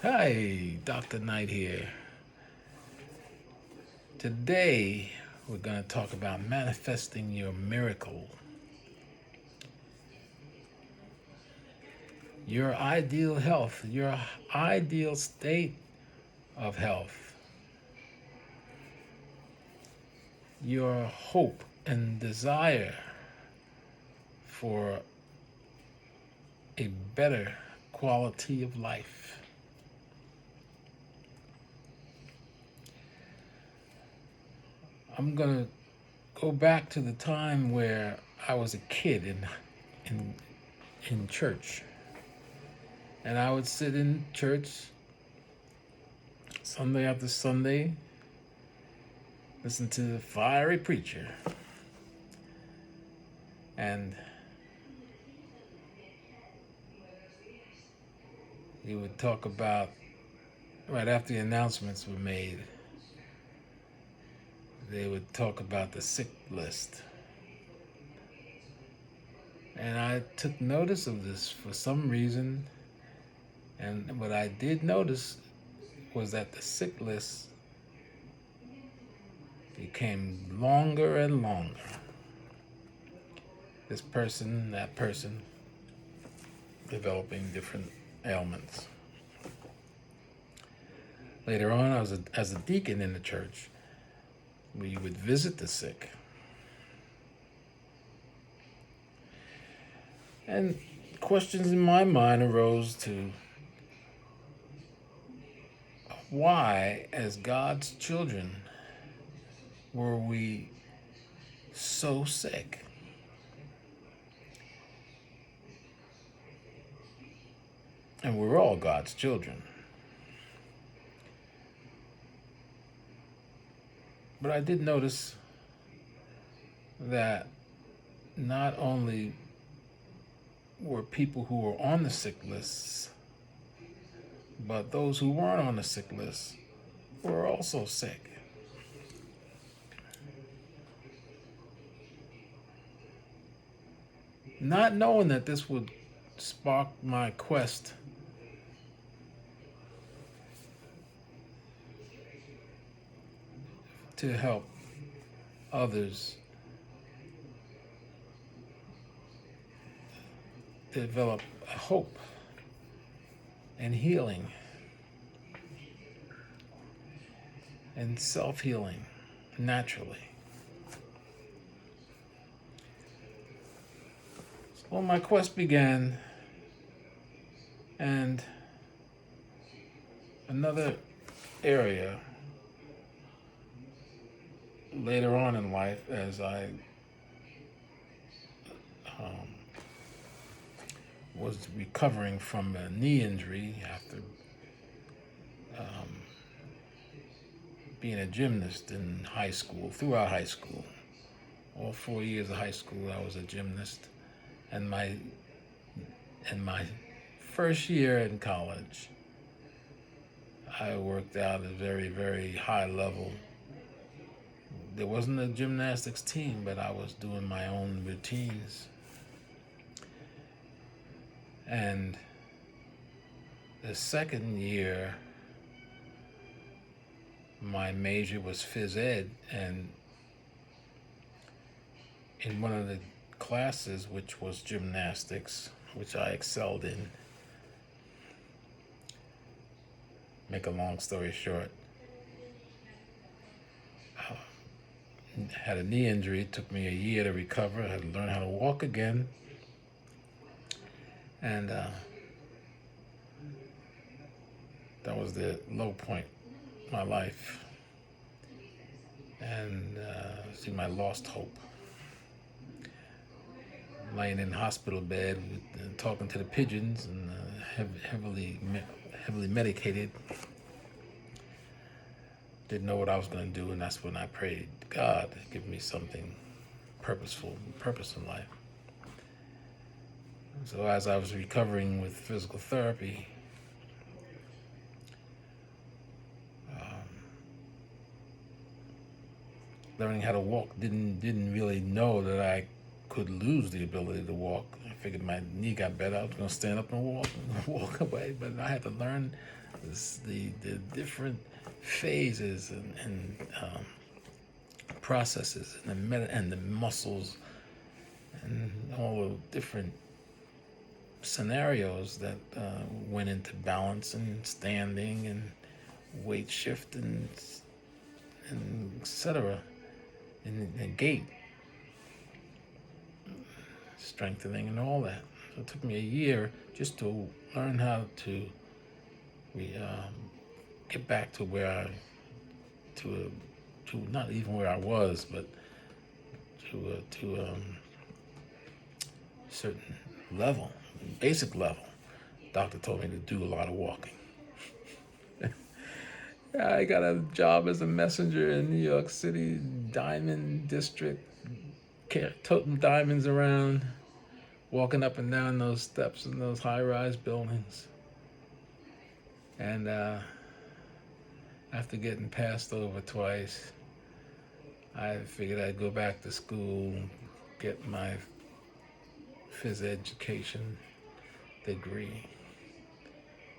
Hi, Dr. Knight here. Today, we're going to talk about manifesting your miracle, your ideal health, your ideal state of health, your hope and desire for a better quality of life. I'm going to go back to the time where I was a kid in, in church. And I would sit in church Sunday after Sunday, listen to the fiery preacher. And he would talk about, right after the announcements were made, they would talk about the sick list. And I took notice of this for some reason. And what I did notice was that the sick list became longer and longer. This person, that person, developing different ailments. Later on, as a deacon in the church, we would visit the sick. And questions in my mind arose to why, as God's children, were we so sick? And we're all God's children. But I did notice that not only were people who were on the sick lists, but those who weren't on the sick list were also sick. Not knowing that this would spark my quest to help others develop hope and healing and self-healing naturally. Well, my quest began, and another area later on in life, as I was recovering from a knee injury after being a gymnast in high school, throughout high school. All 4 years of high school, I was a gymnast. And my first year in college, I worked out at a very, very high level. There wasn't a gymnastics team, but I was doing my own routines. And the second year, my major was phys ed, and in one of the classes, which was gymnastics, which I excelled in, make a long story short, I had a knee injury. It took me a year to recover. I had to learn how to walk again. And that was the low point in my life. And see, my lost hope. Laying in hospital bed, talking to the pigeons, and heavily medicated. Didn't know what I was going to do, and that's when I prayed, God, give me something purposeful, purpose in life. So as I was recovering with physical therapy, learning how to walk, didn't really know that I could lose the ability to walk. I figured my knee got better. I was going to stand up and walk away. But I had to learn the different phases and processes and the muscles and all the different scenarios that went into balance and standing and weight shift and etc. and gait strengthening and all that. So it took me a year just to learn how to get back to to not even where I was, but to certain level, basic level. Doctor told me to do a lot of walking. I got a job as a messenger in New York City, Diamond District, toting diamonds around, walking up and down those steps in those high-rise buildings. And after getting passed over twice, I figured I'd go back to school, get my phys education degree.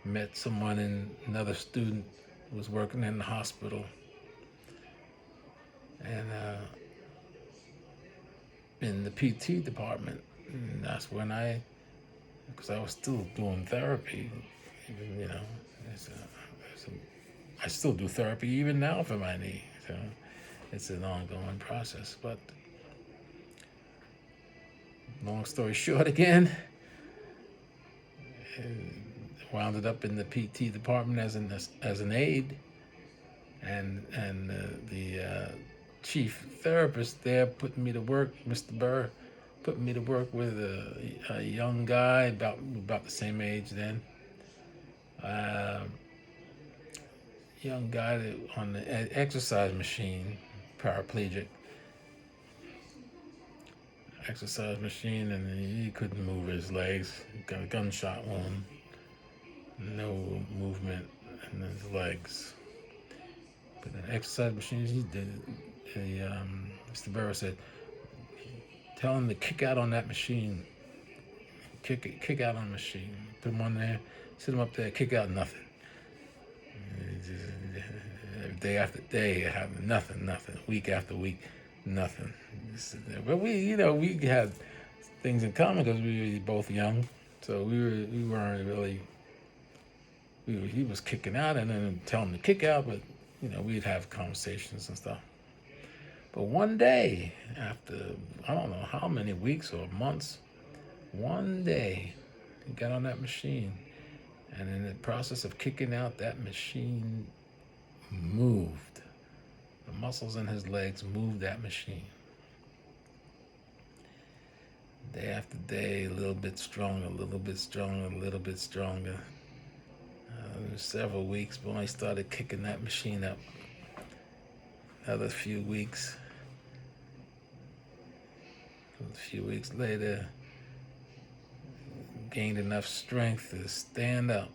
Met another student who was working in the hospital, and in the PT department. And that's when because I was still doing therapy, even, I still do therapy even now for my knee. So it's an ongoing process. But long story short, again, wound up in the PT department as an aide, and the chief therapist there put me to work, Mr. Burr, put me to work with a young guy about the same age then. Young guy on the exercise machine, paraplegic exercise machine, and he couldn't move his legs. He got a gunshot wound, no movement in his legs. But the exercise machines he did, Mr. Burrow said, tell him to kick out on that machine. Kick out on the machine. Put him on there, sit him up there, kick out nothing. Day after day, nothing. Week after week, nothing. But we had things in common because we were both young, so we weren't really. He was kicking out, and then tell him to kick out, but we'd have conversations and stuff. But one day, after I don't know how many weeks or months, one day he got on that machine, and in the process of kicking out, that machine moved. The muscles in his legs moved that machine. Day after day, a little bit stronger, a little bit stronger, a little bit stronger. Several weeks, but when I started kicking that machine up, another few weeks. A few weeks later, gained enough strength to stand up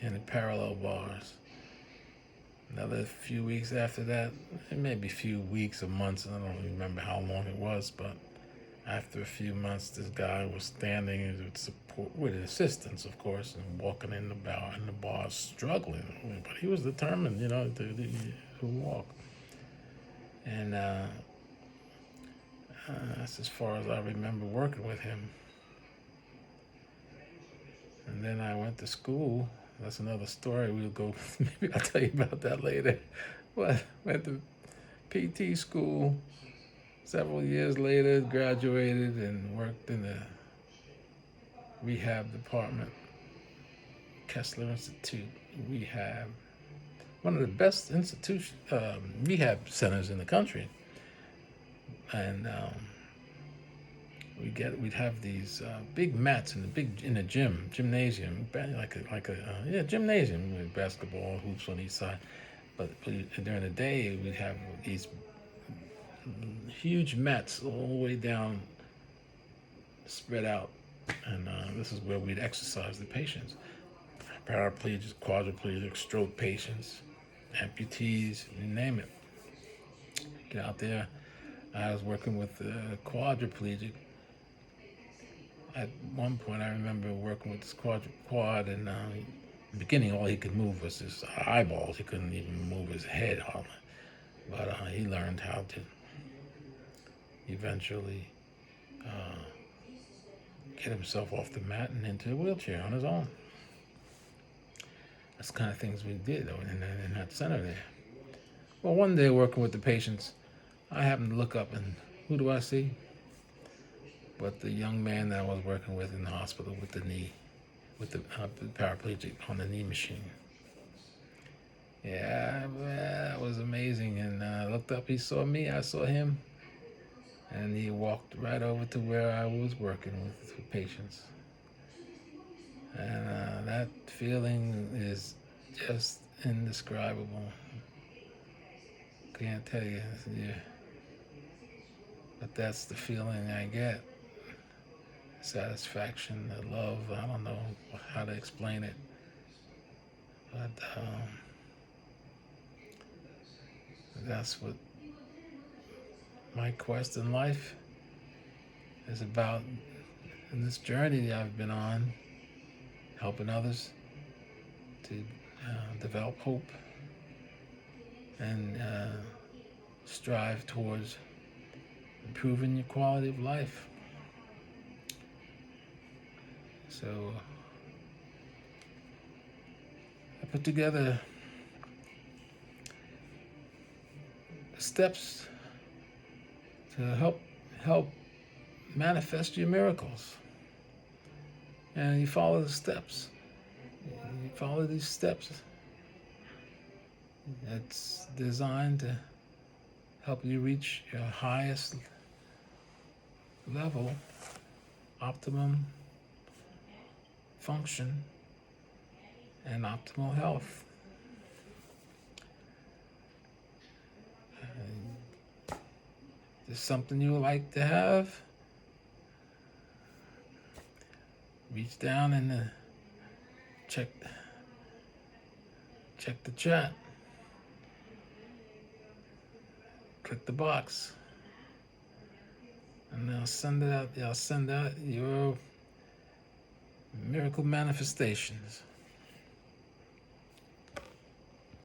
in the parallel bars. Another few weeks after that, maybe a few weeks or months, I don't remember how long it was, but after a few months, this guy was standing with assistance, of course, and walking in the bars, struggling. But he was determined, to walk. And that's as far as I remember working with him. And then I went to school. That's another story. We'll go. Maybe I'll tell you about that later. But went to PT school. Several years later, graduated and worked in the rehab department, Kessler Institute Rehab, one of the best rehab centers in the country. And we'd have these big mats in the gymnasium, gymnasium with basketball hoops on each side. But during the day, we'd have these huge mats all the way down, spread out, and this is where we'd exercise the patients: paraplegics, quadriplegics, stroke patients, amputees, you name it. Get out there. I was working with a quadriplegic. At one point, I remember working with this quad, and in the beginning, all he could move was his eyeballs. He couldn't even move his head hardly. But he learned how to eventually get himself off the mat and into a wheelchair on his own. That's the kind of things we did in that center there. Well, one day working with the patients, I happened to look up, and who do I see? But the young man that I was working with in the hospital with the knee, with the paraplegic on the knee machine. Yeah, that was amazing. And I looked up, he saw me, I saw him, and he walked right over to where I was working with patients. And that feeling is just indescribable. Can't tell you. Yeah. But that's the feeling I get. Satisfaction, the love. I don't know how to explain it. But that's what my quest in life is about. In this journey I've been on, helping others to develop hope and strive towards improving your quality of life. So I put together steps to help manifest your miracles. And you follow the steps. You follow these steps. It's designed to help you reach your highest level, optimum function, and optimal health. Is this something you would like to have? Reach down and check the chat. Click the box, and I'll send it out. I'll send out your miracle manifestations.